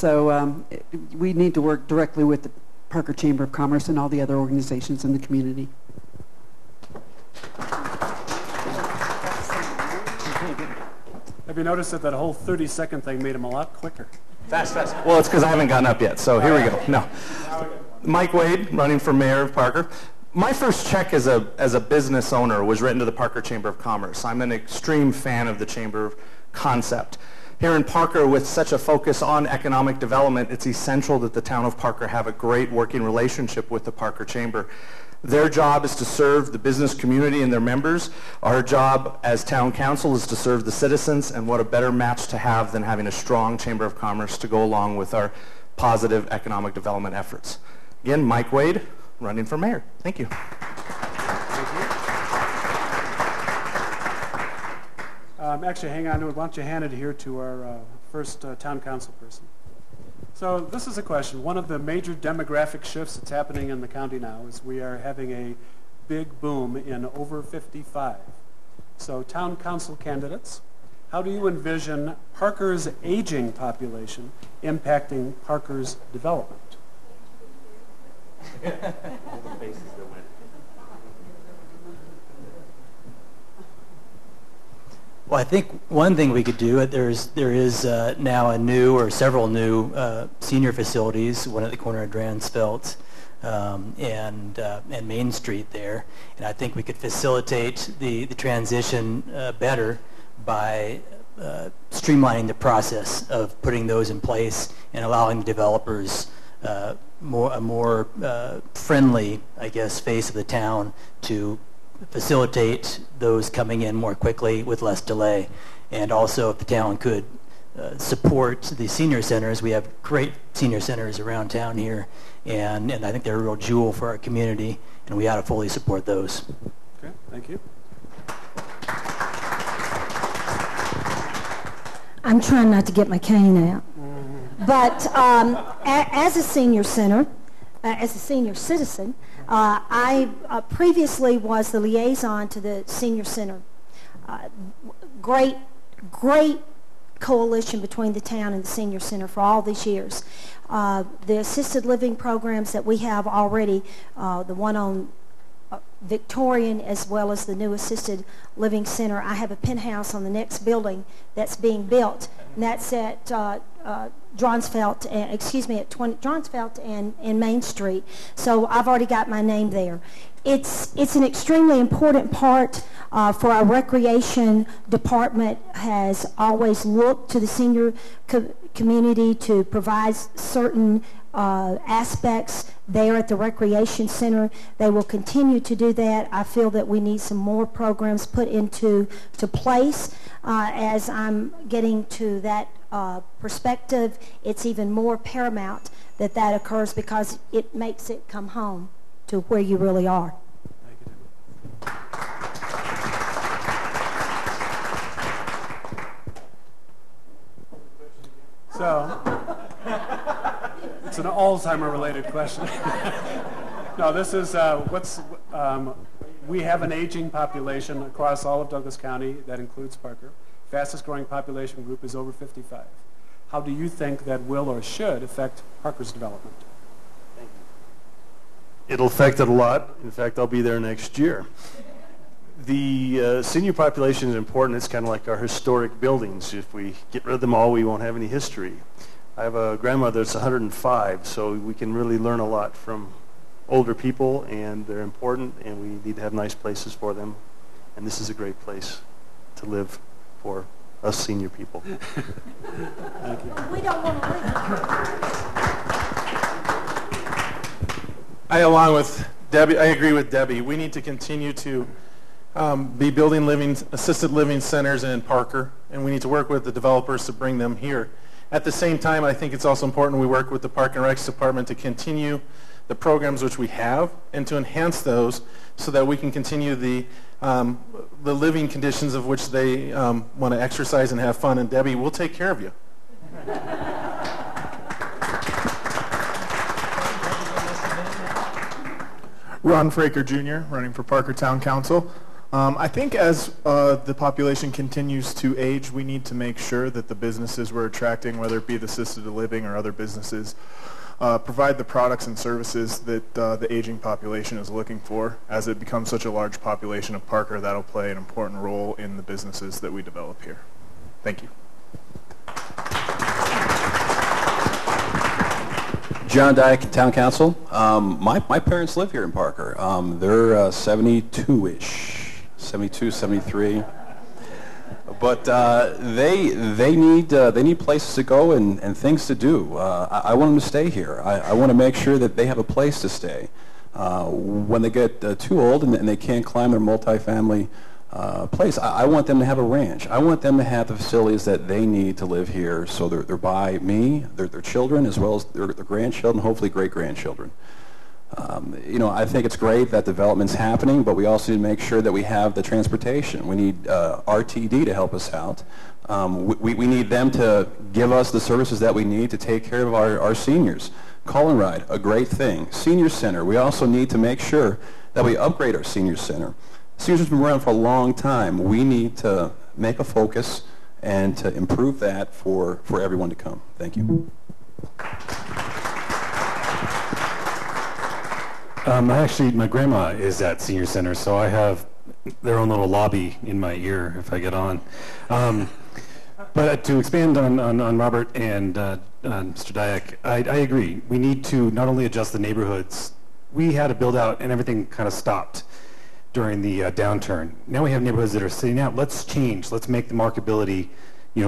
So we need to work directly with the Parker Chamber of Commerce and all the other organizations in the community. Have you noticed that that whole 30-second thing made him a lot quicker? Fast. Well, it's because I haven't gotten up yet, so here we go. No. Mike Wade, running for mayor of Parker. My first check as a business owner was written to the Parker Chamber of Commerce. I'm an extreme fan of the Chamber concept. Here in Parker, with such a focus on economic development, it's essential that the town of Parker have a great working relationship with the Parker Chamber. Their job is to serve the business community and their members. Our job as town council is to serve the citizens, and what a better match to have than having a strong Chamber of Commerce to go along with our positive economic development efforts. Again, Mike Wade, running for mayor. Thank you. Actually, hang on to it. Why don't you hand it here to our first town council person. So this is a question. One of the major demographic shifts that's happening in the county now is we are having a big boom in over 55. So town council candidates, how do you envision Parker's aging population impacting Parker's development? Well, I think one thing we could do, there is now a new or several new senior facilities, one at the corner of Dransfeld and Main Street there, and I think we could facilitate the transition better by streamlining the process of putting those in place and allowing the developers a more friendly, I guess, face of the town to facilitate those coming in more quickly with less delay. And also, if the town could support the senior centers, we have great senior centers around town here, and I think they're a real jewel for our community, and we ought to fully support those. Okay, thank you. I'm trying not to get my cane out. But as a senior center, as a senior citizen, I previously was the liaison to the senior center. Great coalition between the town and the senior center for all these years. The assisted living programs that we have already, the one on Victorian as well as the new assisted living center. I have a penthouse on the next building that's being built, and that's at Dransfeld, at 20 Dransfeld and Main Street. So I've already got my name there. It's an extremely important part for our recreation department. Has always looked to the senior community to provide certain aspects there at the recreation center. They will continue to do that. I feel that we need some more programs put into place. As I'm getting to that perspective, it's even more paramount that that occurs because it makes it come home to where you really are. So, it's an Alzheimer-related question. No, this is we have an aging population across all of Douglas County. That includes Parker. Fastest growing population group is over 55. How do you think that will or should affect Parker's development? Thank you. It'll affect it a lot. In fact, I'll be there next year. The senior population is important. It's kind of like our historic buildings. If we get rid of them all, we won't have any history. I have a grandmother that's 105, so we can really learn a lot from older people, and they're important, and we need to have nice places for them. And this is a great place to live for us senior people. Thank you. We don't want to live. Along with Debbie, I agree with Debbie. We need to continue to be building assisted living centers in Parker, and we need to work with the developers to bring them here. At the same time, I think it's also important we work with the Park and Recs Department to continue the programs which we have and to enhance those so that we can continue the living conditions of which they want to exercise and have fun. And Debbie, we'll take care of you. Ron Fraker Jr., running for Parker Town Council. I think as the population continues to age, we need to make sure that the businesses we're attracting, whether it be the assisted living or other businesses, provide the products and services that the aging population is looking for. As it becomes such a large population of Parker, that'll play an important role in the businesses that we develop here. Thank you. John Dyke, Town Council. My parents live here in Parker. They're 72-ish, 72, 73. But they need places to go and things to do. I want them to stay here. I want to make sure that they have a place to stay. When they get too old and they can't climb their multifamily place, I want them to have a ranch. I want them to have the facilities that they need to live here, so they're by me, their children, as well as their grandchildren, hopefully great-grandchildren. I think it's great that development's happening, but we also need to make sure that we have the transportation. We need RTD to help us out. We need them to give us the services that we need to take care of our seniors. Call and ride, a great thing. Senior center, we also need to make sure that we upgrade our senior center. Seniors have been around for a long time. We need to make a focus and to improve that for everyone to come. Thank you. Actually, my grandma is at senior center, so I have their own little lobby in my ear if I get on. But to expand on Robert and Mr. Dyack, I agree. We need to not only adjust the neighborhoods. We had a build out and everything kind of stopped during the downturn. Now we have neighborhoods that are sitting out. Let's change. Let's make the marketability,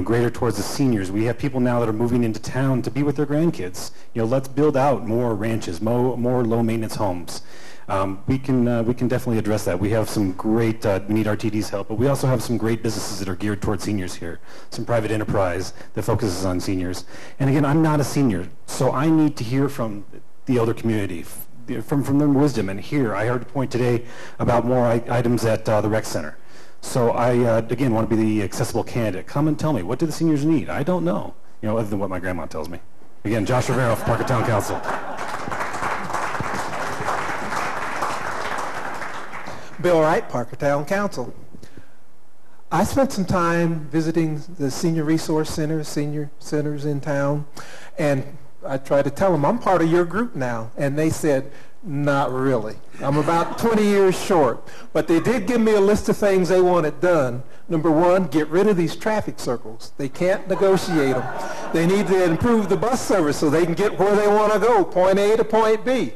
greater towards the seniors. We have people now that are moving into town to be with their grandkids. Let's build out more ranches, more low maintenance homes. We can definitely address that. We have some great, we need RTD's help, but we also have some great businesses that are geared towards seniors here. Some private enterprise that focuses on seniors. And again, I'm not a senior, so I need to hear from the elder community, from their wisdom. And here, I heard a point today about more items at the rec center. So I, again, want to be the accessible candidate. Come and tell me, what do the seniors need? I don't know, other than what my grandma tells me. Again, Josh Rivera, Parker Town Council. Bill Wright, Parker Town Council. I spent some time visiting the senior resource centers, senior centers in town, and I tried to tell them, I'm part of your group now. And they said, not really. I'm about 20 years short. But they did give me a list of things they wanted done. Number one, get rid of these traffic circles. They can't negotiate them. They need to improve the bus service so they can get where they want to go, point A to point B.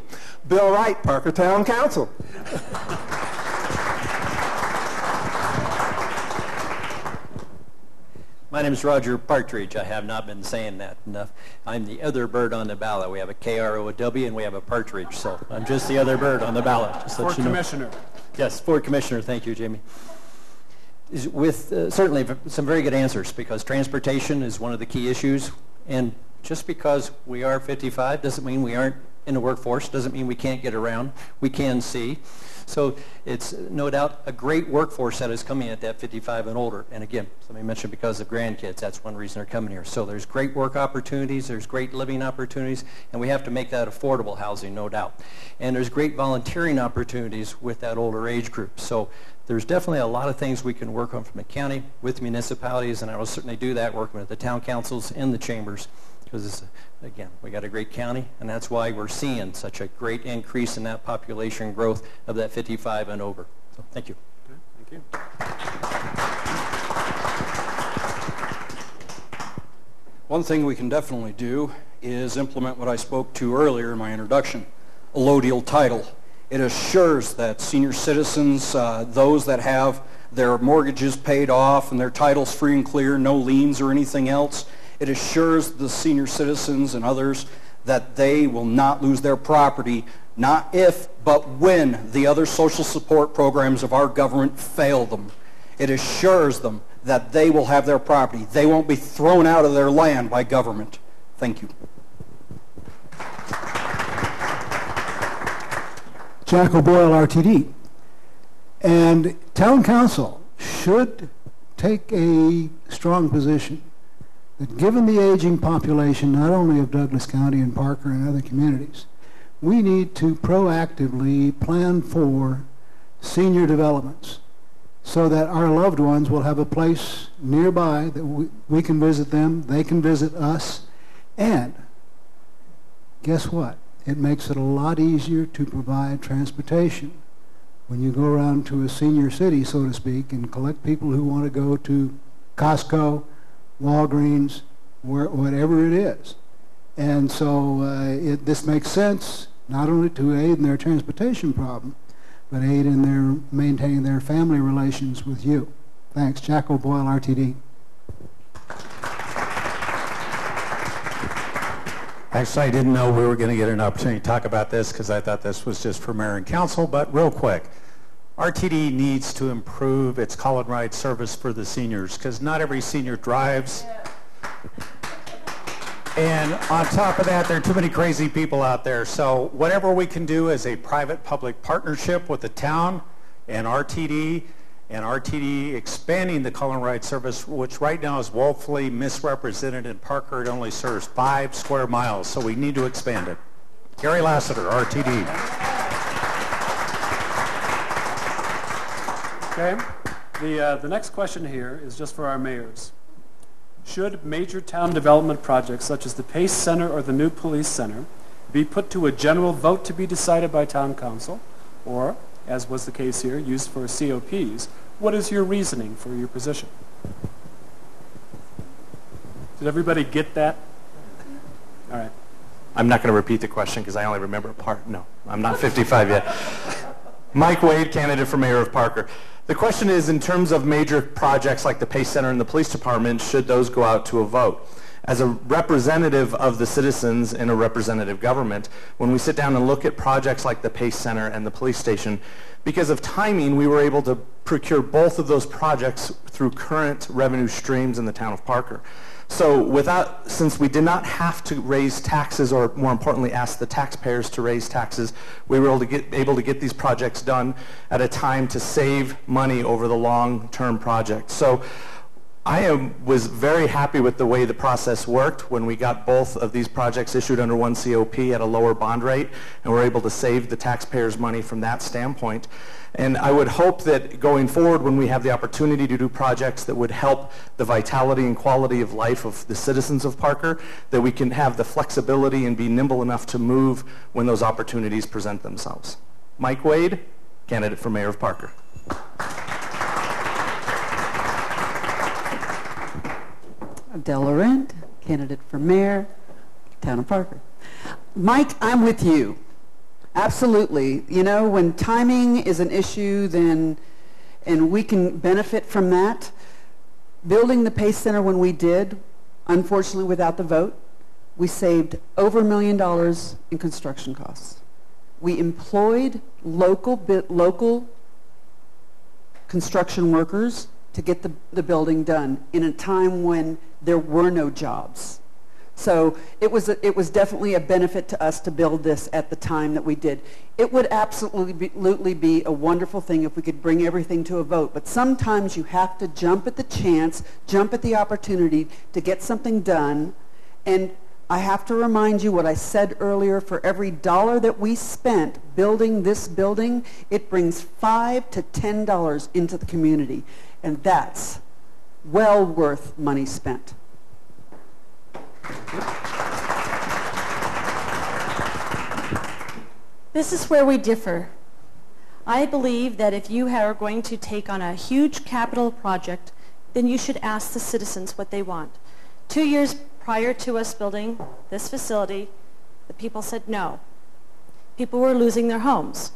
Bill Wright, Parker Town Council. My name is Roger Partridge. I have not been saying that enough. I'm the other bird on the ballot. We have a KROW and we have a partridge, so I'm just the other bird on the ballot. For commissioner. Yes, for commissioner. Thank you, Jamie. With certainly some very good answers, because transportation is one of the key issues, and just because we are 55 doesn't mean we aren't in the workforce, doesn't mean we can't get around. We can see. So it's no doubt a great workforce that is coming at that 55 and older. And again, somebody mentioned because of grandkids, that's one reason they're coming here. So there's great work opportunities, there's great living opportunities, and we have to make that affordable housing, no doubt. And there's great volunteering opportunities with that older age group. So there's definitely a lot of things we can work on from the county with municipalities, and I will certainly do that working with the town councils and the chambers. Because, again, we got a great county, and that's why we're seeing such a great increase in that population growth of that 55 and over. So, thank you. Okay, thank you. One thing we can definitely do is implement what I spoke to earlier in my introduction, a low deal title. It assures that senior citizens, those that have their mortgages paid off and their titles free and clear, no liens or anything else, it assures the senior citizens and others that they will not lose their property, not if, but when the other social support programs of our government fail them. It assures them that they will have their property. They won't be thrown out of their land by government. Thank you. Jack O'Boyle, RTD. And town council should take a strong position that given the aging population, not only of Douglas County and Parker and other communities, we need to proactively plan for senior developments so that our loved ones will have a place nearby that we can visit them, they can visit us, and guess what? It makes it a lot easier to provide transportation. When you go around to a senior city, so to speak, and collect people who want to go to Costco, Walgreens, whatever it is. And so this makes sense not only to aid in their transportation problem, but aid in their maintaining their family relations with you. Thanks. Jack O'Boyle, RTD. Actually, I didn't know we were going to get an opportunity to talk about this because I thought this was just for mayor and council, but real quick. RTD needs to improve its call and ride service for the seniors because not every senior drives. And on top of that, there are too many crazy people out there. So whatever we can do as a private-public partnership with the town and RTD expanding the call and ride service, which right now is woefully misrepresented in Parker. It only serves 5 square miles, so we need to expand it. Gary Lassiter, RTD. Okay. The next question here is just for our mayors. Should major town development projects such as the Pace Center or the new police center be put to a general vote to be decided by town council, or, as was the case here, used for COPs? What is your reasoning for your position? Did everybody get that? All right. I'm not going to repeat the question because I only remember a part. No, I'm not 55 yet. Mike Wade, candidate for mayor of Parker. The question is, in terms of major projects like the Pace Center and the police department, should those go out to a vote? As a representative of the citizens in a representative government, when we sit down and look at projects like the Pace Center and the police station, because of timing, we were able to procure both of those projects through current revenue streams in the town of Parker. So since we did not have to raise taxes, or more importantly ask the taxpayers to raise taxes, we were able to get these projects done at a time to save money over the long-term project. So I was very happy with the way the process worked when we got both of these projects issued under one COP at a lower bond rate, and we're able to save the taxpayers money from that standpoint. And I would hope that going forward, when we have the opportunity to do projects that would help the vitality and quality of life of the citizens of Parker, that we can have the flexibility and be nimble enough to move when those opportunities present themselves. Mike Wade, candidate for mayor of Parker. Adele Laurent, candidate for mayor, town of Parker. Mike, I'm with you. Absolutely. You know, when timing is an issue, then, and we can benefit from that. Building the Pace Center when we did, unfortunately without the vote, we saved over $1 million in construction costs. We employed local construction workers to get the building done in a time when there were no jobs. So it was definitely a benefit to us to build this at the time that we did. It would absolutely be a wonderful thing if we could bring everything to a vote, but sometimes you have to jump at the chance, jump at the opportunity to get something done. And I have to remind you what I said earlier, for every dollar that we spent building this building, it brings $5 to $10 into the community. And that's well worth money spent. This is where we differ. I believe that if you are going to take on a huge capital project, then you should ask the citizens what they want. 2 years prior to us building this facility, the people said no. People were losing their homes.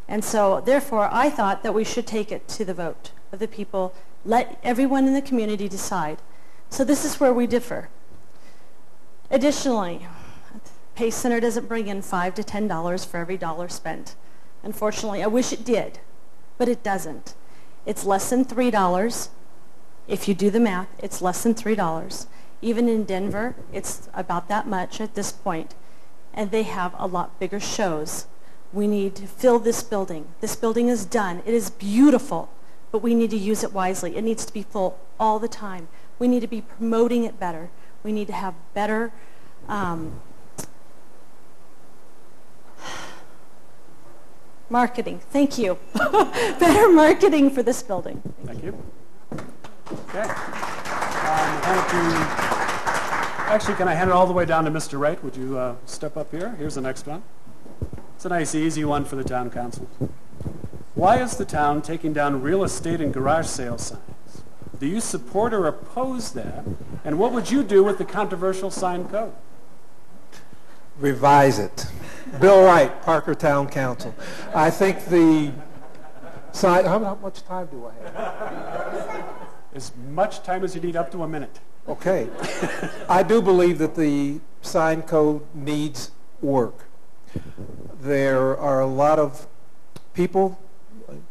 And so, therefore, I thought that we should take it to the vote of the people, let everyone in the community decide. So this is where we differ. Additionally, Pace Center doesn't bring in $5 to $10 for every dollar spent. Unfortunately, I wish it did, but it doesn't. It's less than $3. If you do the math, it's less than $3. Even in Denver, it's about that much at this point, and they have a lot bigger shows. We need to fill this building. This building is done. It is beautiful, but we need to use it wisely. It needs to be full all the time. We need to be promoting it better. We need to have better Marketing, thank you. Better marketing for this building. Thank you. Okay. Actually, can I hand it all the way down to Mr. Wright? Would you step up here? Here's the next one. It's a nice, easy one for the town council. Why is the town taking down real estate and garage sale signs? Do you support or oppose that? And what would you do with the controversial sign code? Revise it. Bill Wright, Parker Town Council. I think the sign, how much time do I have? As much time as you need, up to a minute. Okay. I do believe that the sign code needs work. There are a lot of people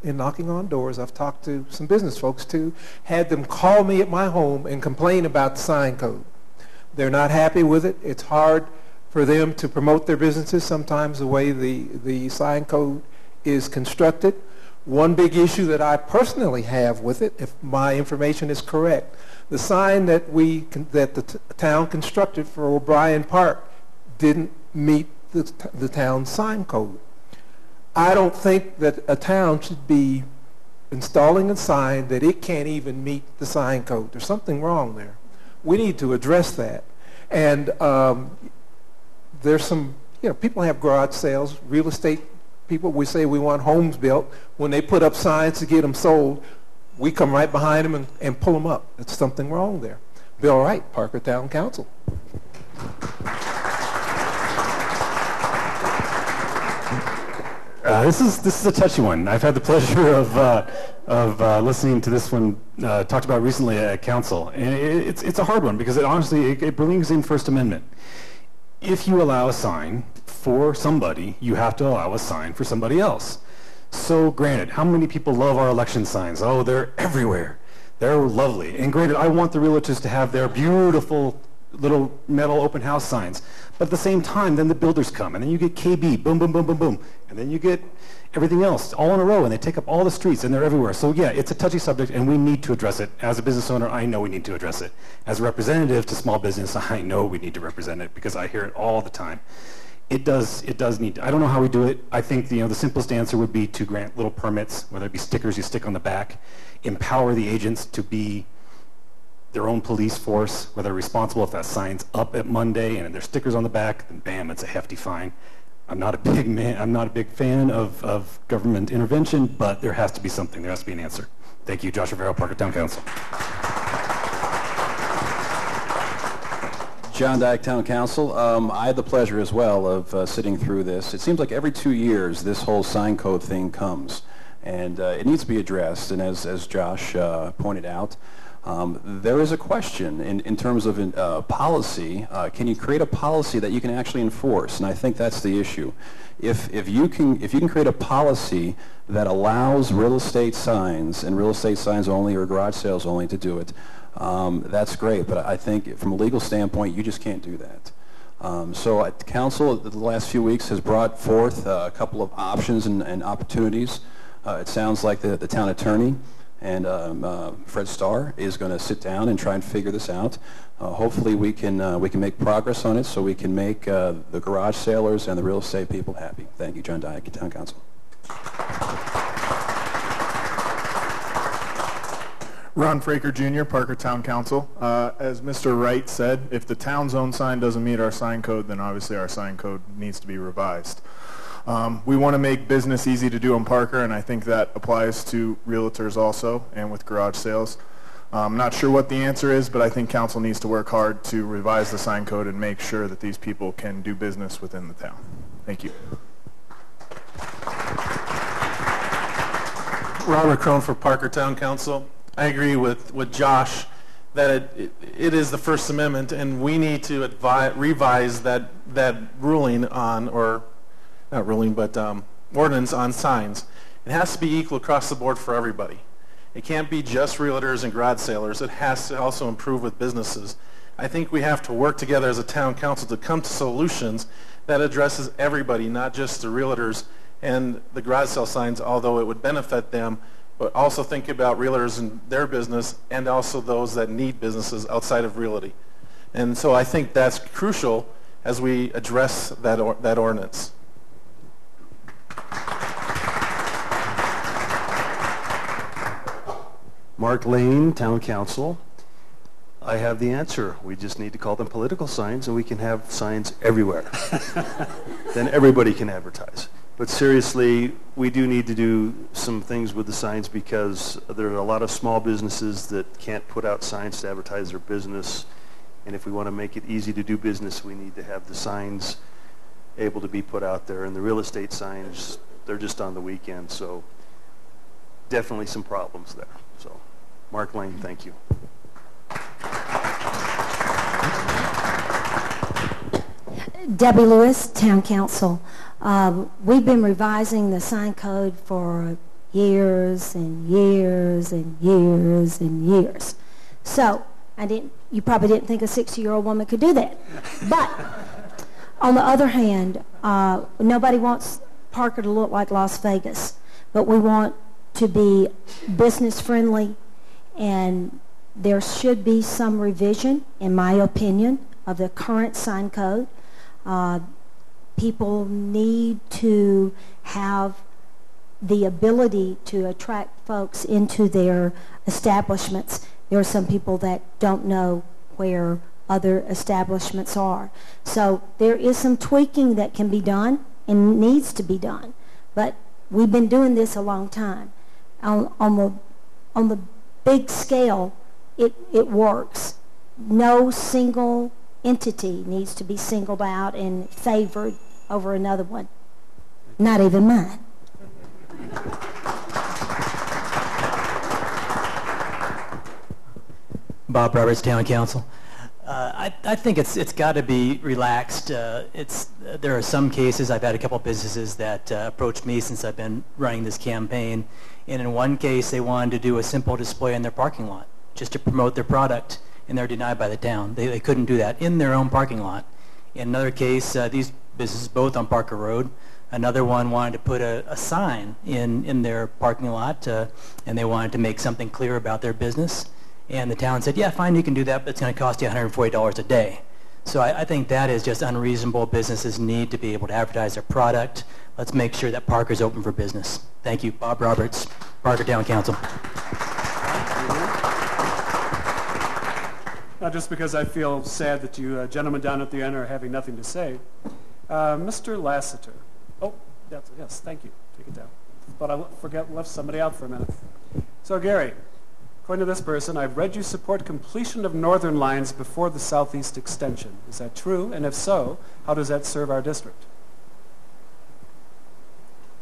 in knocking on doors. I've talked to some business folks too, had them call me at my home and complain about the sign code. They're not happy with it. It's hard for them to promote their businesses sometimes the way the sign code is constructed. One big issue that I personally have with it, if my information is correct, the sign that the town constructed for O'Brien Park didn't meet the town's sign code. I don't think that a town should be installing a sign that it can't even meet the sign code. There's something wrong there. We need to address that. And there's some, people have garage sales, real estate people, we say we want homes built. When they put up signs to get them sold, we come right behind them and pull them up. There's something wrong there. Bill Wright, Parker Town Council. This is a touchy one. I've had the pleasure of listening to this one talked about recently at council, and it's a hard one because it brings in First Amendment. If you allow a sign for somebody, you have to allow a sign for somebody else. So granted, how many people love our election signs? Oh, they're everywhere. They're lovely. And granted, I want the realtors to have their beautiful little metal open house signs. But at the same time, then the builders come, and then you get KB, boom, boom, boom, boom, boom. And then you get everything else all in a row, and they take up all the streets, and they're everywhere. So yeah, it's a touchy subject, and we need to address it. As a business owner, I know we need to address it. As a representative to small business, I know we need to represent it because I hear it all the time. It does need to, I don't know how we do it. I think the simplest answer would be to grant little permits, whether it be stickers you stick on the back, empower the agents to be their own police force, where they're responsible if that sign's up at Monday and there's stickers on the back, then bam, it's a hefty fine. I'm not a big fan of government intervention, but there has to be something. There has to be an answer. Thank you, Josh Rivera, Parker Town Council. John Dyke, Town Council. I had the pleasure as well of sitting through this. It seems like every 2 years this whole sign code thing comes, and it needs to be addressed. And as Josh pointed out, there is a question in terms of policy. Can you create a policy that you can actually enforce? And I think that's the issue. If you can create a policy that allows real estate signs and real estate signs only or garage sales only to do it, that's great. But I think from a legal standpoint, you just can't do that. So council, the last few weeks has brought forth a couple of options and opportunities. It sounds like the town attorney and Fred Starr is going to sit down and try and figure this out. Hopefully we can make progress on it so we can make the garage sailors and the real estate people happy. Thank you, John Dyke, Town Council. Ron Fraker Jr., Parker Town Council. As Mr. Wright said, if the town's own sign doesn't meet our sign code, then obviously our sign code needs to be revised. We want to make business easy to do in Parker, and I think that applies to realtors also and with garage sales. I'm not sure what the answer is, but I think council needs to work hard to revise the sign code and make sure that these people can do business within the town. Thank you. Robert Crone for Parker Town Council. I agree with Josh that it is the First Amendment, and we need to revise that ruling on, or not ruling, but ordinance on signs. It has to be equal across the board for everybody. It can't be just realtors and garage sailors. It has to also improve with businesses. I think we have to work together as a town council to come to solutions that addresses everybody, not just the realtors and the garage sale signs, although it would benefit them, but also think about realtors and their business and also those that need businesses outside of realty. And so I think that's crucial as we address that ordinance. Mark Lane, Town Council. I have the answer. We just need to call them political signs, and we can have signs everywhere. Then everybody can advertise. But seriously, we do need to do some things with the signs because there are a lot of small businesses that can't put out signs to advertise their business. And if we want to make it easy to do business, we need to have the signs able to be put out there. And the real estate signs, they're just on the weekend. So definitely some problems there. So Mark Lane, thank you. Debbie Lewis, Town Council. We've been revising the sign code for years and years and years and years. So you probably didn't think a 60-year-old woman could do that. But on the other hand, nobody wants Parker to look like Las Vegas, but we want to be business friendly, and there should be some revision, in my opinion, of the current sign code. People need to have the ability to attract folks into their establishments. There are some people that don't know where other establishments are. So there is some tweaking that can be done and needs to be done. But we've been doing this a long time. On the big scale, it works. No single entity needs to be singled out and favored over another one. Not even mine. Bob Roberts, Town Council. I think it's got to be relaxed. There are some cases, I've had a couple of businesses that approached me since I've been running this campaign, and in one case they wanted to do a simple display in their parking lot just to promote their product, and they're denied by the town. They couldn't do that in their own parking lot. In another case, these businesses both on Parker Road, another one wanted to put a sign in their parking lot, and they wanted to make something clear about their business. And the town said, yeah, fine, you can do that, but it's going to cost you $140 a day. So I think that is just unreasonable. Businesses need to be able to advertise their product. Let's make sure that Parker's open for business. Thank you. Bob Roberts, Parker Town Council. Not just because I feel sad that you gentlemen down at the end are having nothing to say. Mr. Lassiter. Oh, yes, thank you. Take it down. But I left somebody out for a minute. So Gary, according to this person, I've read you support completion of northern lines before the southeast extension. Is that true? And if so, how does that serve our district?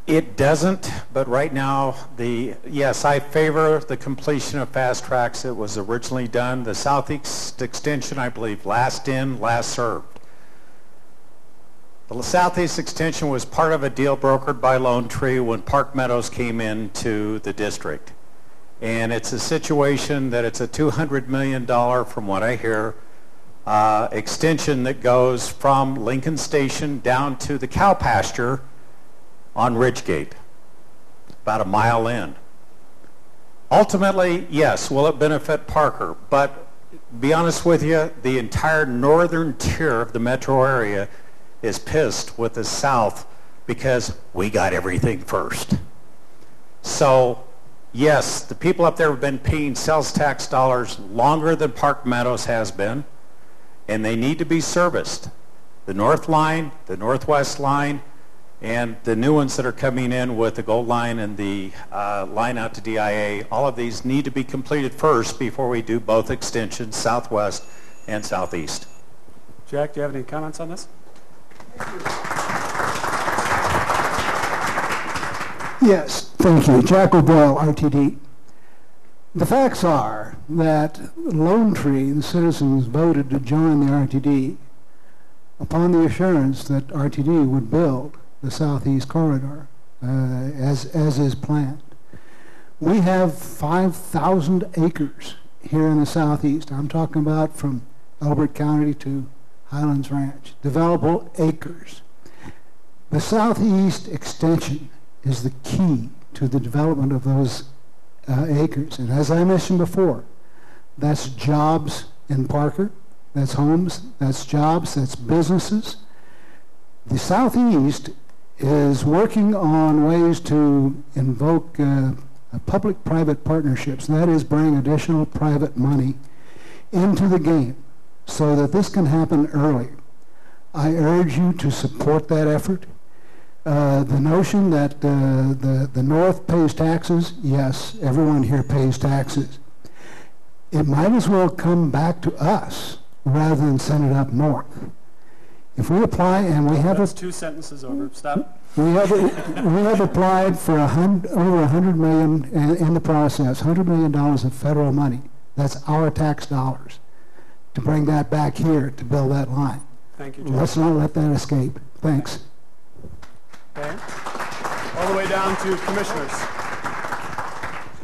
It doesn't, but right now, yes, I favor the completion of fast tracks. It was originally done. The southeast extension, I believe, last in, last served. The southeast extension was part of a deal brokered by Lone Tree when Park Meadows came into the district. And it's a situation that it's a $200 million, from what I hear, extension that goes from Lincoln Station down to the cow pasture on Ridgegate, about a mile in. Ultimately, yes, will it benefit Parker? But be honest with you, the entire northern tier of the metro area is pissed with the south because we got everything first. So yes, the people up there have been paying sales tax dollars longer than Park Meadows has been, and they need to be serviced. The North Line, the Northwest Line, and the new ones that are coming in with the Gold Line and the line out to DIA, all of these need to be completed first before we do both extensions, Southwest and Southeast. Jack, do you have any comments on this? Yes, thank you. Jack O'Boyle, RTD. The facts are that Lone Tree, the citizens, voted to join the RTD upon the assurance that RTD would build the southeast corridor as is planned. We have 5,000 acres here in the southeast. I'm talking about from Elbert County to Highlands Ranch. Developable acres. The southeast extension is the key to the development of those acres. And as I mentioned before, that's jobs in Parker, that's homes, that's jobs, that's businesses. The southeast is working on ways to invoke public-private partnerships. That is, bring additional private money into the game so that this can happen early. I urge you to support that effort. The notion that the North pays taxes, yes, everyone here pays taxes. It might as well come back to us rather than send it up north. If we apply, and we have... That's 2 sentences over. Stop. We have applied for over $100 million in the process, $100 million of federal money. That's our tax dollars to bring that back here to build that line. Thank you, Judge. Let's not let that escape. Thanks. Okay. All the way down to commissioners.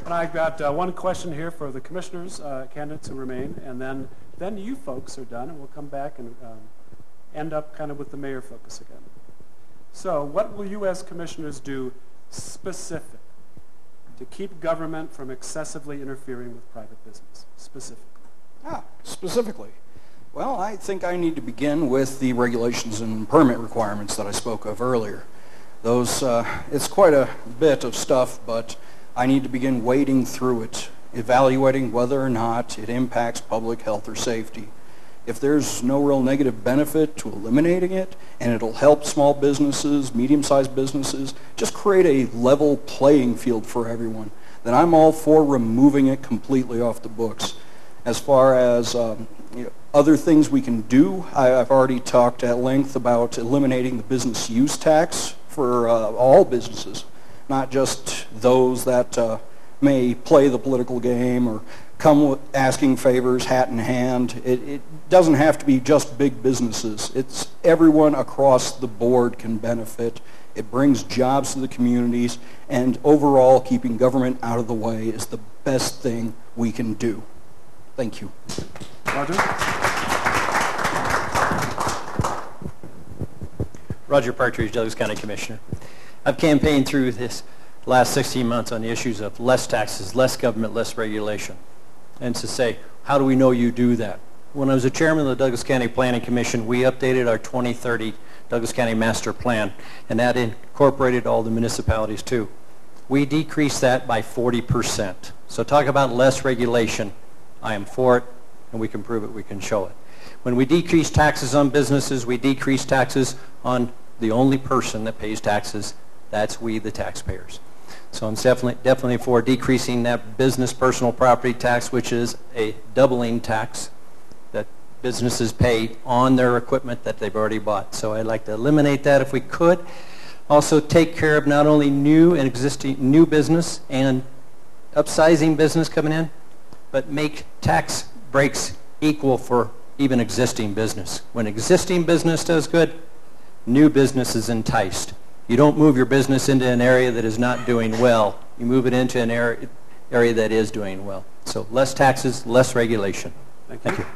And I've got one question here for the commissioners, candidates who remain, and then you folks are done, and we'll come back and end up kind of with the mayor focus again. So what will you as commissioners do specific to keep government from excessively interfering with private business, specifically? Specifically. Well, I think I need to begin with the regulations and permit requirements that I spoke of earlier. Those, it's quite a bit of stuff, but I need to begin wading through it, evaluating whether or not it impacts public health or safety. If there's no real negative benefit to eliminating it, and it'll help small businesses, medium-sized businesses, just create a level playing field for everyone, then I'm all for removing it completely off the books. As far as other things we can do, I've already talked at length about eliminating the business use tax for all businesses, not just those that may play the political game or come asking favors hat in hand. It doesn't have to be just big businesses. It's everyone across the board can benefit. It brings jobs to the communities, and overall keeping government out of the way is the best thing we can do. Thank you. Roger? Roger Partridge, Douglas County Commissioner. I've campaigned through this last 16 months on the issues of less taxes, less government, less regulation. And to say, how do we know you do that? When I was the chairman of the Douglas County Planning Commission, we updated our 2030 Douglas County Master Plan, and that incorporated all the municipalities too. We decreased that by 40%. So talk about less regulation. I am for it, and we can prove it, we can show it. When we decrease taxes on businesses, we decrease taxes on the only person that pays taxes. That's we, the taxpayers. So I'm definitely for decreasing that business personal property tax, which is a doubling tax that businesses pay on their equipment that they've already bought. So I'd like to eliminate that if we could. Also take care of not only new and existing new business and upsizing business coming in, but make tax breaks equal for even existing business. When existing business does good, new business is enticed. You don't move your business into an area that is not doing well. You move it into an area that is doing well. So less taxes, less regulation. Thank you.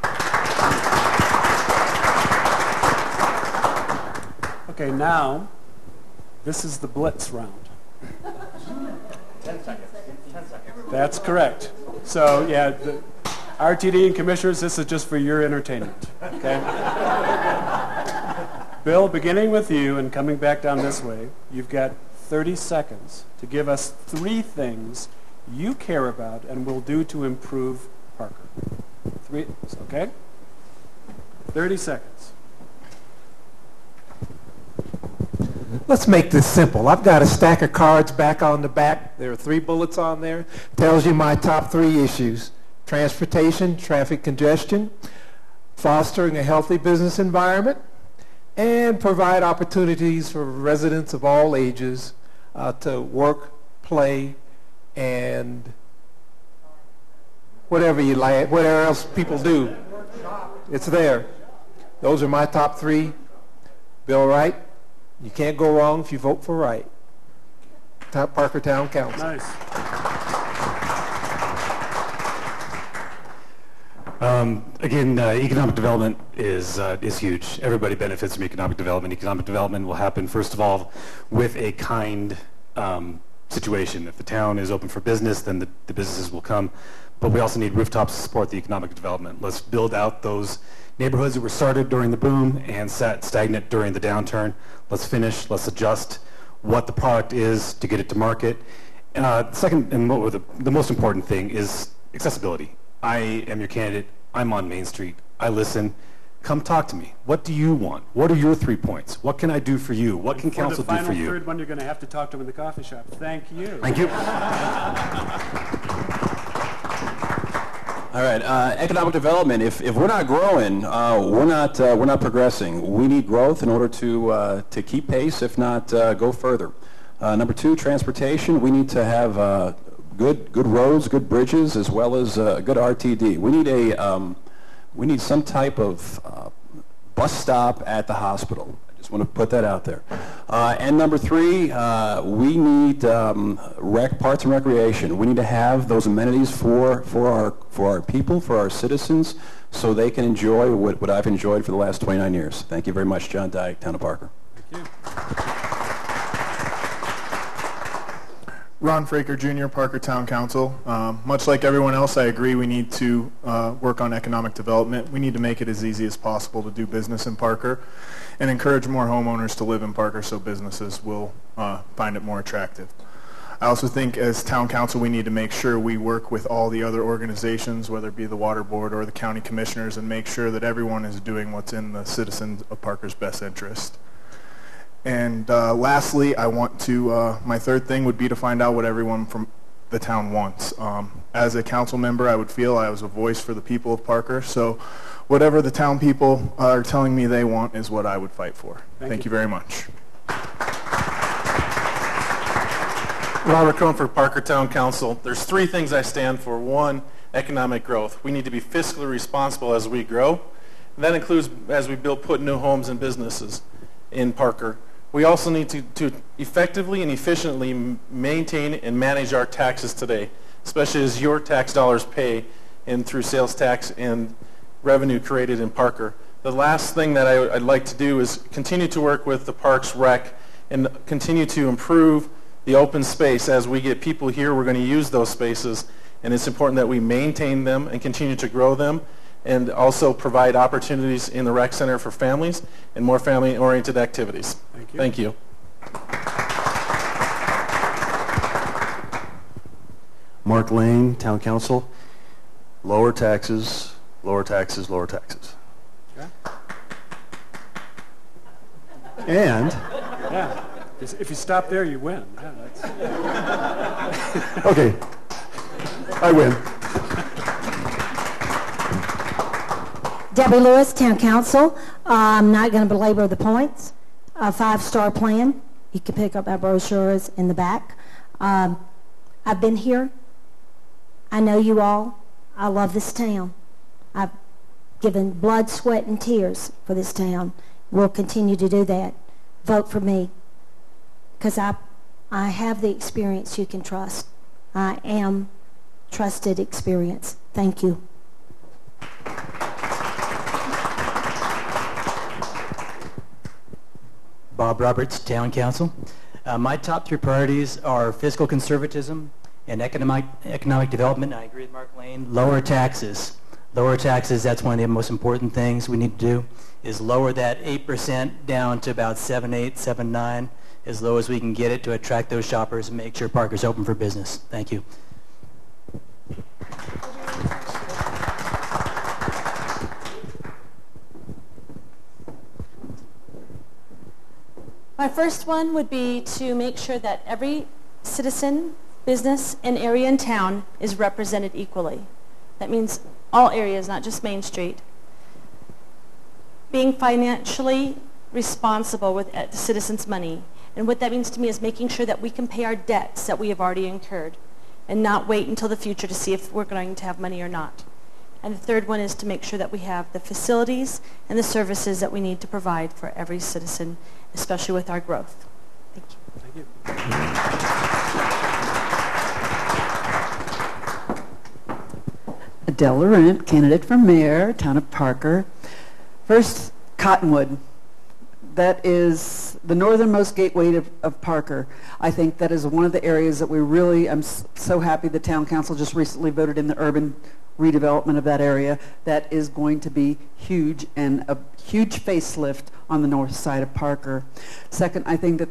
Okay, now, this is the blitz round. 10 seconds. 10 seconds. That's correct. So, yeah, the RTD and commissioners, this is just for your entertainment. Okay? Bill, beginning with you and coming back down this way, you've got 30 seconds to give us 3 things you care about and will do to improve Parker. 3, okay? 30 seconds. Let's make this simple. I've got a stack of cards back on the back. There are 3 bullets on there. Tells you my top 3 issues. Transportation, traffic congestion, fostering a healthy business environment, and provide opportunities for residents of all ages to work, play, and whatever you like, whatever else people do. It's there. Those are my top 3. Bill Wright, you can't go wrong if you vote for Wright. Parker Town Council. Nice. Again, economic development is huge. Everybody benefits from economic development. Economic development will happen, first of all, with a kind situation. If the town is open for business, then the businesses will come. But we also need rooftops to support the economic development. Let's build out those neighborhoods that were started during the boom and sat stagnant during the downturn. Let's finish, let's adjust what the product is to get it to market, Second, and the most important thing is accessibility. I am your candidate. I'm on Main Street. I listen. Come talk to me. What do you want? What are your 3 points? What can I do for you? What can council do for you? For the final third one, you're going to have to talk to him in the coffee shop. Thank you. Thank you. All right, economic development. If we're not growing, we're not progressing. We need growth in order to keep pace, if not go further. Number 2, transportation. We need to have good roads, good bridges, as well as good RTD. We need some type of bus stop at the hospital. I just want to put that out there. And number 3, we need parks and recreation. We need to have those amenities for our people, for our citizens, so they can enjoy what I've enjoyed for the last 29 years. Thank you very much, John Dyke, Town of Parker. Thank you. Ron Fraker Jr., Parker Town Council. Much like everyone else, I agree we need to work on economic development. We need to make it as easy as possible to do business in Parker and encourage more homeowners to live in Parker so businesses will find it more attractive. I also think as Town Council we need to make sure we work with all the other organizations, whether it be the Water Board or the County Commissioners, and make sure that everyone is doing what's in the citizens of Parker's best interest. And lastly, I want to, my third thing would be to find out what everyone from the town wants. As a council member, I would feel I was a voice for the people of Parker, so whatever the town people are telling me they want is what I would fight for. Thank you very much. Robert Crone for Parker Town Council. There's 3 things I stand for. 1, economic growth. We need to be fiscally responsible as we grow. And that includes as we put new homes and businesses in Parker. We also need to effectively and efficiently maintain and manage our taxes today, especially as your tax dollars pay and through sales tax and revenue created in Parker. The last thing that I'd like to do is continue to work with the Parks Rec and continue to improve the open space. As we get people here, we're going to use those spaces, and it's important that we maintain them and continue to grow them, and also provide opportunities in the rec center for families and more family-oriented activities. Thank you. Mark Lane, Town Council. Lower taxes, lower taxes, lower taxes. Okay. And yeah, if you stop there, you win. Yeah, that's okay, I win. Debbie Lewis, Town Council. I'm not going to belabor the points. A 5-star plan. You can pick up our brochures in the back. I've been here. I know you all. I love this town. I've given blood, sweat, and tears for this town. We'll continue to do that. Vote for me. Because I have the experience you can trust. I am trusted experience. Thank you. Bob Roberts, Town Council. My top 3 priorities are fiscal conservatism and economic development. I agree with Mark Lane. Lower taxes. Lower taxes, that's one of the most important things we need to do, is lower that 8% down to about 7.8, 7.9, as low as we can get it to attract those shoppers and make sure Parker's open for business. Thank you. My first one would be to make sure that every citizen, business, and area in town is represented equally. That means all areas, not just Main Street. Being financially responsible with the citizens' money. And what that means to me is making sure that we can pay our debts that we have already incurred and not wait until the future to see if we're going to have money or not. And the third one is to make sure that we have the facilities and the services that we need to provide for every citizen, especially with our growth. Thank you. Thank you. Adele Laurent, candidate for mayor, Town of Parker. First, Cottonwood. That is the northernmost gateway of Parker. I think that is one of the areas that we really, I'm so happy the Town Council just recently voted in the urban redevelopment of that area. That is going to be huge, and a huge facelift on the north side of Parker. Second, I think that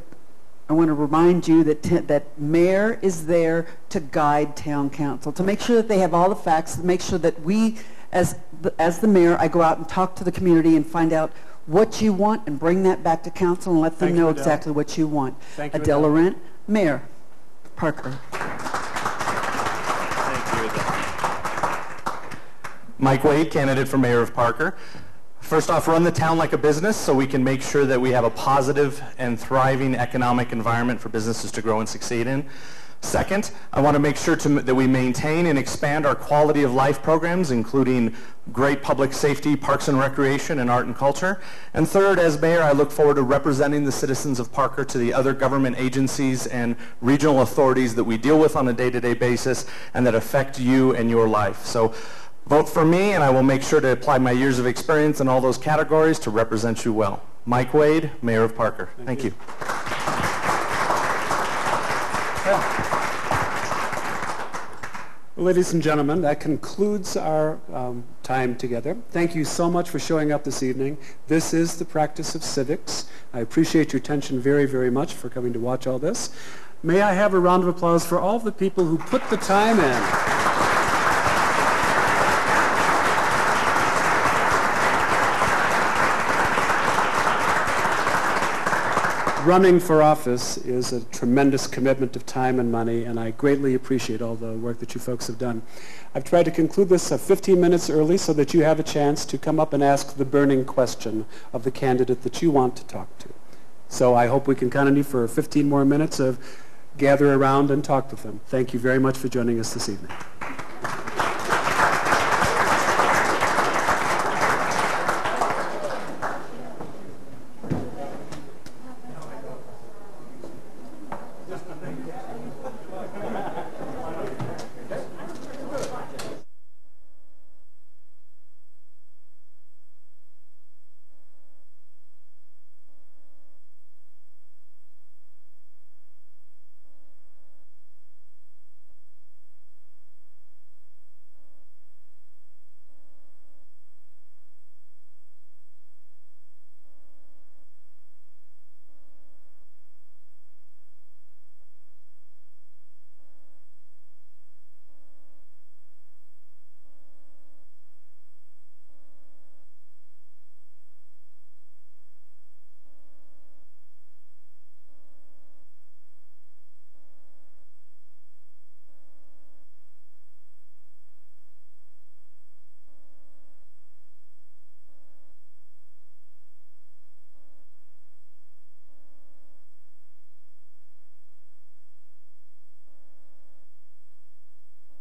I want to remind you that that mayor is there to guide town council, to make sure that they have all the facts, to make sure that we, as the mayor, I go out and talk to the community and find out what you want and bring that back to council and let them know exactly what you want. Thank you, Adele Laurent, Mayor Parker. Mike Wade, candidate for mayor of Parker. First off, run the town like a business so we can make sure that we have a positive and thriving economic environment for businesses to grow and succeed in. Second, I want to make sure that we maintain and expand our quality of life programs, including great public safety, parks and recreation, and art and culture. And third, as mayor, I look forward to representing the citizens of Parker to the other government agencies and regional authorities that we deal with on a day-to-day basis and that affect you and your life. So vote for me, and I will make sure to apply my years of experience in all those categories to represent you well. Mike Wade, Mayor of Parker. Thank you. Well, ladies and gentlemen, that concludes our time together. Thank you so much for showing up this evening. This is the practice of civics. I appreciate your attention very, very much for coming to watch all this. May I have a round of applause for all of the people who put the time in. Running for office is a tremendous commitment of time and money, and I greatly appreciate all the work that you folks have done. I've tried to conclude this 15 minutes early so that you have a chance to come up and ask the burning question of the candidate that you want to talk to. So I hope we can count on you for 15 more minutes of gather around and talk with them. Thank you very much for joining us this evening.